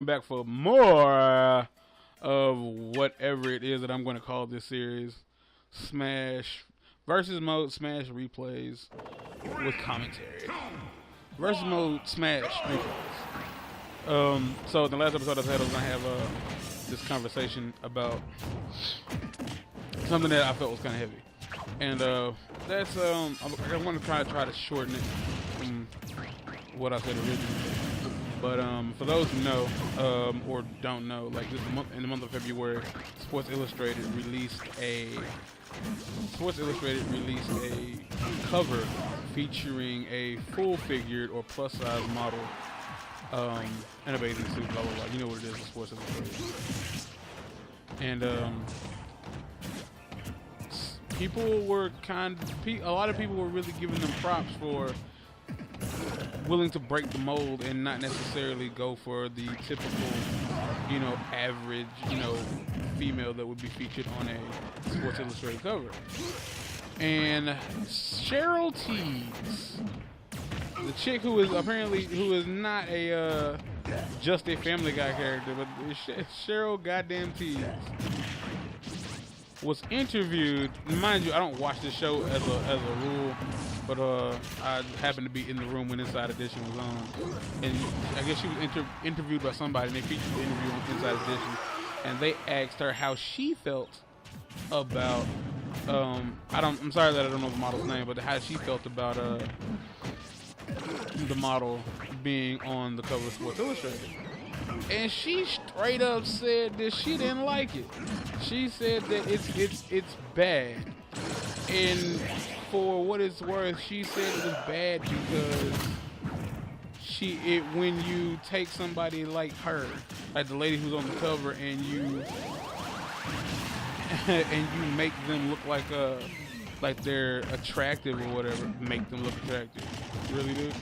Back for more of whatever it is that I'm going to call this series. Smash versus mode Smash replays with commentary. Versus mode Smash replays. So in the last episode I said I was going to have this conversation about something that I felt was kind of heavy. And that's I want to try to shorten it from what I said originally. But for those who know or don't know, like in the month of February, Sports Illustrated released a cover featuring a full-figured or plus-size model in a bathing suit. Blah blah blah. You know what it is, Sports Illustrated. And a lot of people were really giving them props for willing to break the mold and not necessarily go for the typical, average, female that would be featured on a Sports Illustrated cover. And Cheryl Teagues, the chick who is not just a Family Guy character, but Cheryl goddamn Teagues, was interviewed. Mind you, I don't watch this show as a rule, but I happened to be in the room when Inside Edition was on, and I guess she was interviewed by somebody, and they featured the interview on Inside Edition, and they asked her how she felt about I'm sorry that I don't know the model's name, but how she felt about the model being on the cover of Sports Illustrated. And she straight up said that she didn't like it. She said that it's bad. And for what it's worth, she said it was bad because when you take somebody like her, like the lady who's on the cover, and you make them look like they're attractive or whatever, make them look attractive. Really, dude?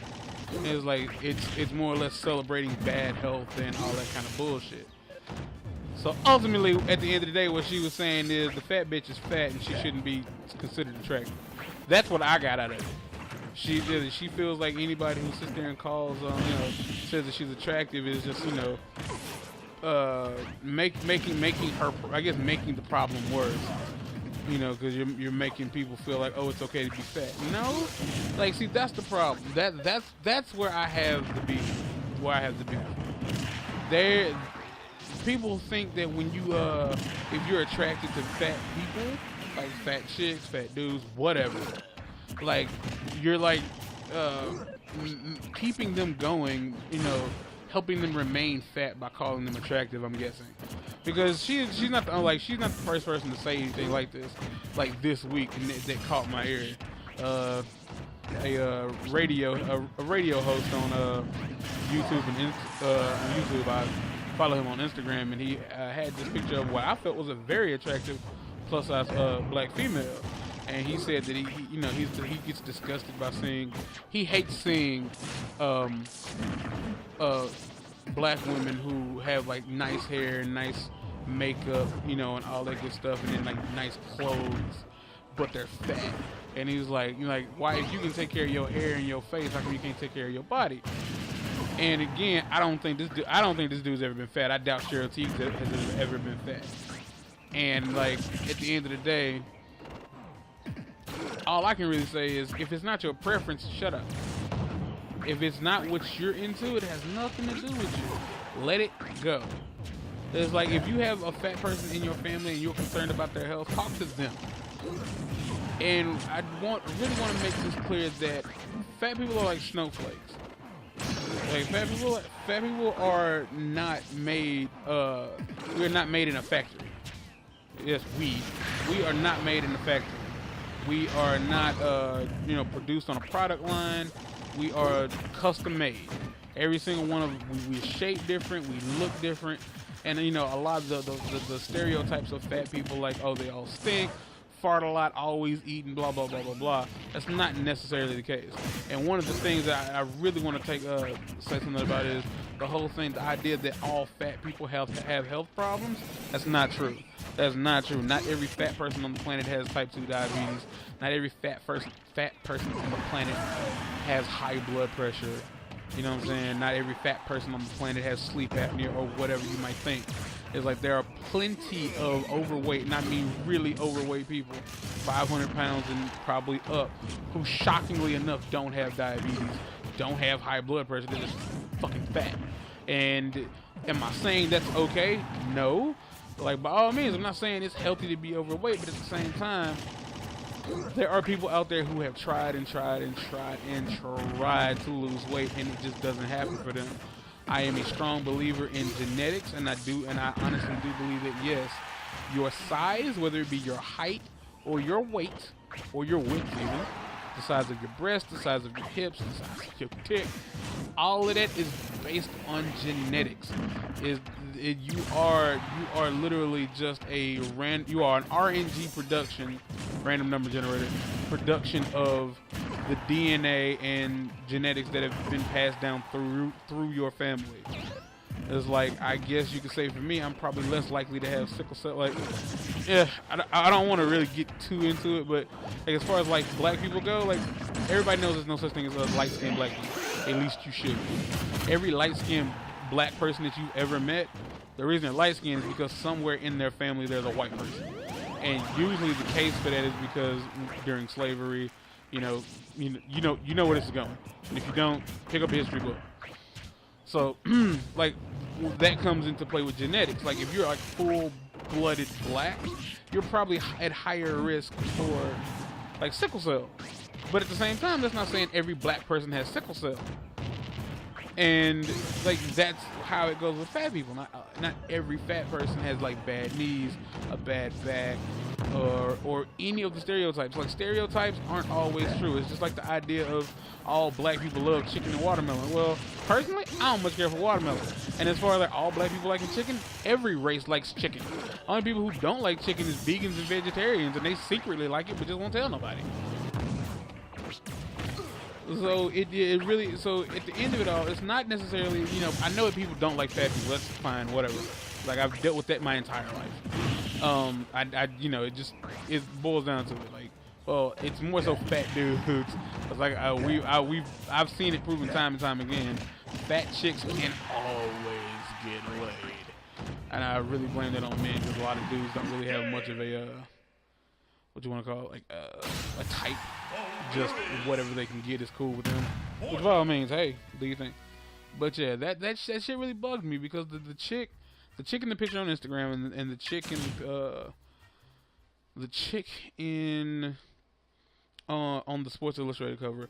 It's like it's more or less celebrating bad health and all that kind of bullshit. So ultimately, at the end of the day, what she was saying is the fat bitch is fat and she shouldn't be considered attractive. That's what I got out of it. She feels like anybody who sits there and calls says that she's attractive is just making her, I guess, making the problem worse. Because you're making people feel like, oh, it's okay to be fat. No, like, see, that's the problem. That's where I have the beef. People think that when you if you're attracted to fat people, like fat chicks, fat dudes, whatever, like you're like keeping them going, helping them remain fat by calling them attractive, I'm guessing. Because she's not the first person to say anything like this week, and that caught my ear. A radio host on YouTube and YouTube. I follow him on Instagram, and he had this picture of what I felt was a very attractive plus size black female. And he said that he gets disgusted by he hates seeing black women who have like nice hair and nice makeup, and all that good stuff, and then like nice clothes, but they're fat. And he's like, why, if you can take care of your hair and your face, how come you can't take care of your body? And again, I don't think this dude's ever been fat. I doubt Cheryl Teagues has ever been fat. And like, at the end of the day, all I can really say is, if it's not your preference, shut up. If it's not what you're into, it has nothing to do with you. Let it go. It's like, if you have a fat person in your family and you're concerned about their health, talk to them. And I really want to make this clear that fat people are like snowflakes. Like, fat people are not made. We're not made in a factory. Yes, we are not made in a factory. We are not, produced on a product line. We are custom made. Every single one of we shape different, we look different, and a lot of the stereotypes of fat people, like, oh, they all stink, fart a lot, always eating, blah blah blah blah blah. That's not necessarily the case. And one of the things that I really want to say something about is the whole thing, the idea that all fat people have health problems. That's not true. That's not true. Not every fat person on the planet has type 2 diabetes. Not every fat person on the planet has high blood pressure. You know what I'm saying? Not every fat person on the planet has sleep apnea or whatever you might think. It's like there are plenty of overweight, and I mean really overweight people, 500 pounds and probably up, who shockingly enough don't have diabetes, don't have high blood pressure, they're just fucking fat. And am I saying that's okay? No. Like, by all means, I'm not saying it's healthy to be overweight, but at the same time, there are people out there who have tried and tried and tried and tried to lose weight, and it just doesn't happen for them. I am a strong believer in genetics, and I honestly do believe that yes, your size, whether it be your height or your weight or your width even, the size of your breast, the size of your hips, the size of your dick, all of that is based on genetics. You are literally just you are an RNG production, random number generator production of the DNA and genetics that have been passed down through your family. It's like, I guess you could say for me, I'm probably less likely to have sickle cell. Like, yeah, I don't want to really get too into it, but like, as far as like black people go, like, everybody knows there's no such thing as a light-skinned black people. At least you should. Every light-skinned black person that you've ever met, the reason they're light-skinned is because somewhere in their family there's a white person. And usually the case for that is because during slavery, you know where this is going. And if you don't, pick up a history book. So, like, that comes into play with genetics. Like, if you're like full-blooded black, you're probably at higher risk for like sickle cell. But at the same time, that's not saying every black person has sickle cell. And like, that's how it goes with fat people. Not every fat person has like bad knees, a bad back, or any of the stereotypes. Like, stereotypes aren't always true. It's just like the idea of all black people love chicken and watermelon. Well, personally, I don't much care for watermelon. And as far as like all black people liking chicken, every race likes chicken. Only people who don't like chicken is vegans and vegetarians, and they secretly like it but just won't tell nobody. So it really, so at the end of it all, it's not necessarily, you know, I know that people don't like fat people, that's fine, whatever. Like, I've dealt with that my entire life. You know, it boils down to it. Like, well, it's more so fat dudes. It's like, I've seen it proven time and time again. Fat chicks can always get laid. And I really blame that on men, because a lot of dudes don't really have much of a, what you want to call it, like a type. Just whatever they can get is cool with them. Which by all means, hey, do you think? But yeah, that shit really bugged me, because the chick in the picture on Instagram and the chick in on the Sports Illustrated cover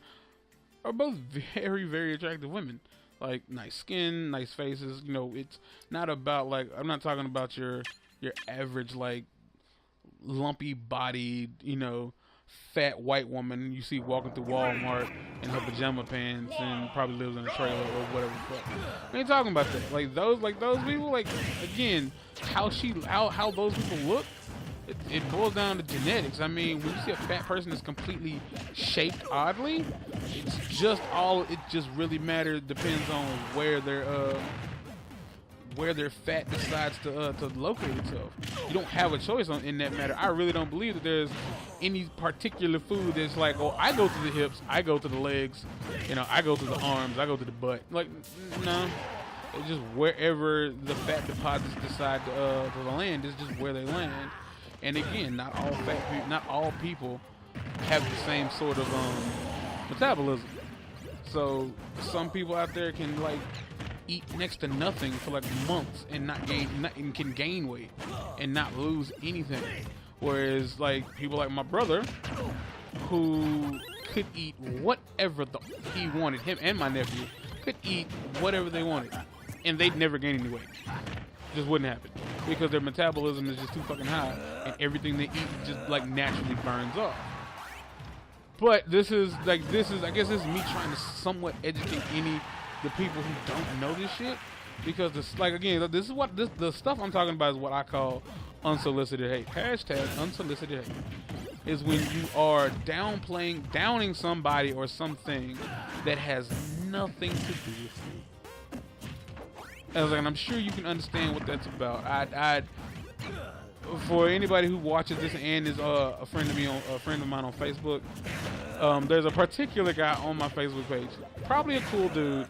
are both very, very attractive women. Like, nice skin, nice faces. You know, it's not about, like, I'm not talking about your average, like, lumpy bodied, you know, fat white woman you see walking through Walmart in her pajama pants and probably lives in a trailer or whatever the fuck. We ain't talking about that. Like those people, like, again, how those people look, it boils down to genetics. I mean, when you see a fat person that's completely shaped oddly, it just really matters, depends on where their fat decides to locate itself. You don't have a choice in that matter. I really don't believe that there's any particular food that's like, oh, I go to the hips, I go to the legs, you know, I go to the arms, I go to the butt. Like, no. It's just wherever the fat deposits decide to land is just where they land. And again, not all people have the same sort of metabolism. So some people out there can like eat next to nothing for like months and can gain weight and not lose anything. Whereas like people like my brother, who could eat whatever he wanted, him and my nephew could eat whatever they wanted, and they'd never gain any weight. Just wouldn't happen, because their metabolism is just too fucking high, and everything they eat just like naturally burns off. But this is I guess this is me trying to somewhat educate the people who don't know this shit, because this, like, again, this is what the stuff I'm talking about is what I call unsolicited hate. Hashtag unsolicited hate is when you are downing somebody or something that has nothing to do with you. And I'm sure you can understand what that's about. For anybody who watches this and is a friend of mine on Facebook, there's a particular guy on my Facebook page, probably a cool dude,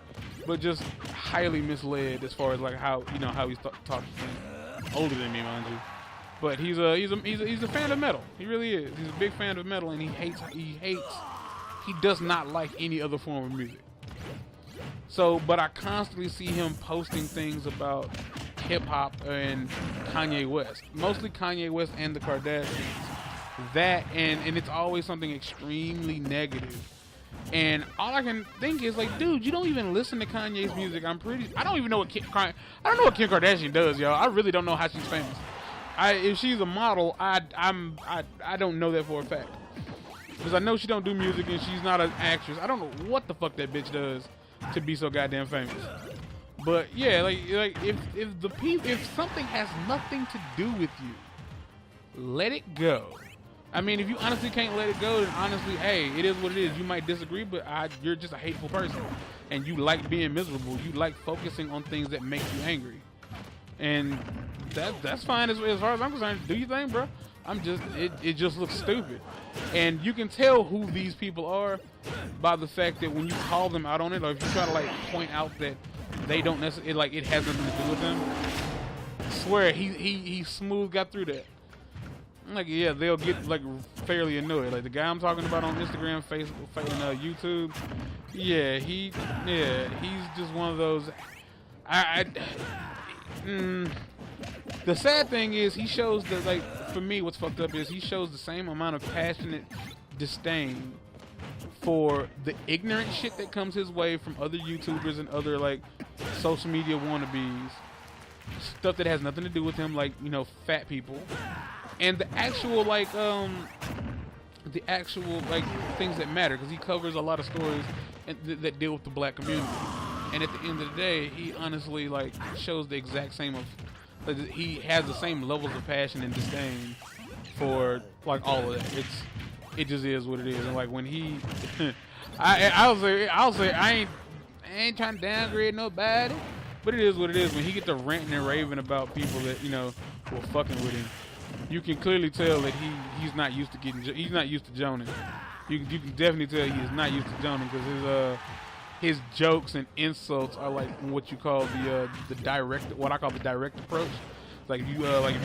but just highly misled as far as like how how he's talking to me. Older than me, mind you. But he's a fan of metal. He really is. He's a big fan of metal, and he does not like any other form of music. So, but I constantly see him posting things about hip hop and Kanye West, mostly Kanye West and the Kardashians. That and it's always something extremely negative. And all I can think is like, dude, you don't even listen to Kanye's music. I don't even know what Kim Kardashian does, y'all. I really don't know how she's famous. If she's a model, I don't know that for a fact. Because I know she don't do music and she's not an actress. I don't know what the fuck that bitch does to be so goddamn famous. But yeah, like if something has nothing to do with you, let it go. I mean, if you honestly can't let it go, then honestly, hey, it is what it is. You might disagree, but you're just a hateful person, and you like being miserable. You like focusing on things that make you angry, and that's fine as far as I'm concerned. Do you think, bro? It just looks stupid, and you can tell who these people are by the fact that when you call them out on it, or if you try to like point out that they don't necessarily like it has nothing to do with them. I swear he smooth got through that. Like, yeah, they'll get like fairly annoyed. Like the guy I'm talking about on Instagram, Facebook, and YouTube. Yeah, he's just one of those. The sad thing is he shows that, like, for me, what's fucked up is he shows the same amount of passionate disdain for the ignorant shit that comes his way from other YouTubers and other like social media wannabes, stuff that has nothing to do with him, like fat people. And the actual things that matter, because he covers a lot of stories that deal with the black community. And at the end of the day, he honestly like shows the exact same he has the same levels of passion and disdain for like all of that. It just is what it is. And like when he, I'll say I ain't trying to downgrade nobody, but it is what it is. When he get to ranting and raving about people that were fucking with him, you can clearly tell that he's not used to he's not used to joning. You can definitely tell he is not used to joning, because his jokes and insults are like what you call what I call the direct approach. Like if you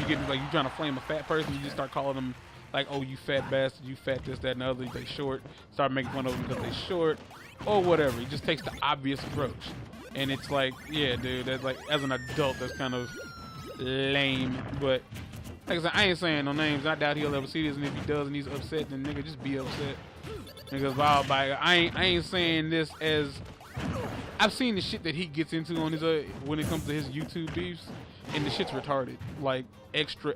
get like you trying to flame a fat person, you just start calling them like, oh, you fat bastard, you fat this, that, and the other. They short. Start making fun of them because they short or whatever. He just takes the obvious approach, and it's like, yeah, dude, that's like as an adult, that's kind of lame. But like I said, I ain't saying no names. I doubt he'll ever see this, and if he does and he's upset, then nigga, just be upset. Because I ain't saying this as I've seen the shit that he gets into on his when it comes to his YouTube beefs, and the shit's retarded, like extra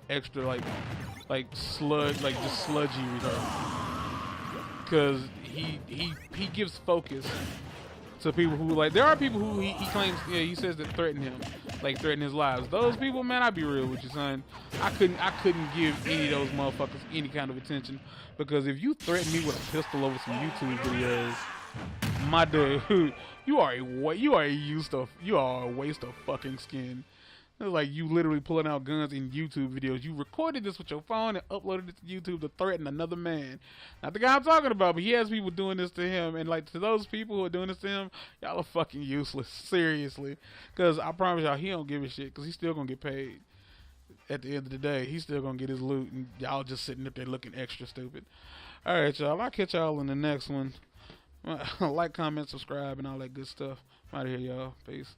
like sludge, like just sludgy retarded. Because he gives focus to people who like, there are people who he claims, yeah, he says that threaten him, like threaten his lives. Those people, man, I'll be real with you, son. I couldn't give any of those motherfuckers any kind of attention, because if you threaten me with a pistol over some YouTube videos, my dude, you are a waste of fucking skin. It's like you literally pulling out guns in YouTube videos. You recorded this with your phone and uploaded it to YouTube to threaten another man. Not the guy I'm talking about, but he has people doing this to him. And like, to those people who are doing this to him, y'all are fucking useless. Seriously. Because I promise y'all, he don't give a shit, because he's still going to get paid. At the end of the day, he's still going to get his loot, and y'all just sitting up there looking extra stupid. Alright, y'all. I'll catch y'all in the next one. Like, comment, subscribe, and all that good stuff. I'm out of here, y'all. Peace.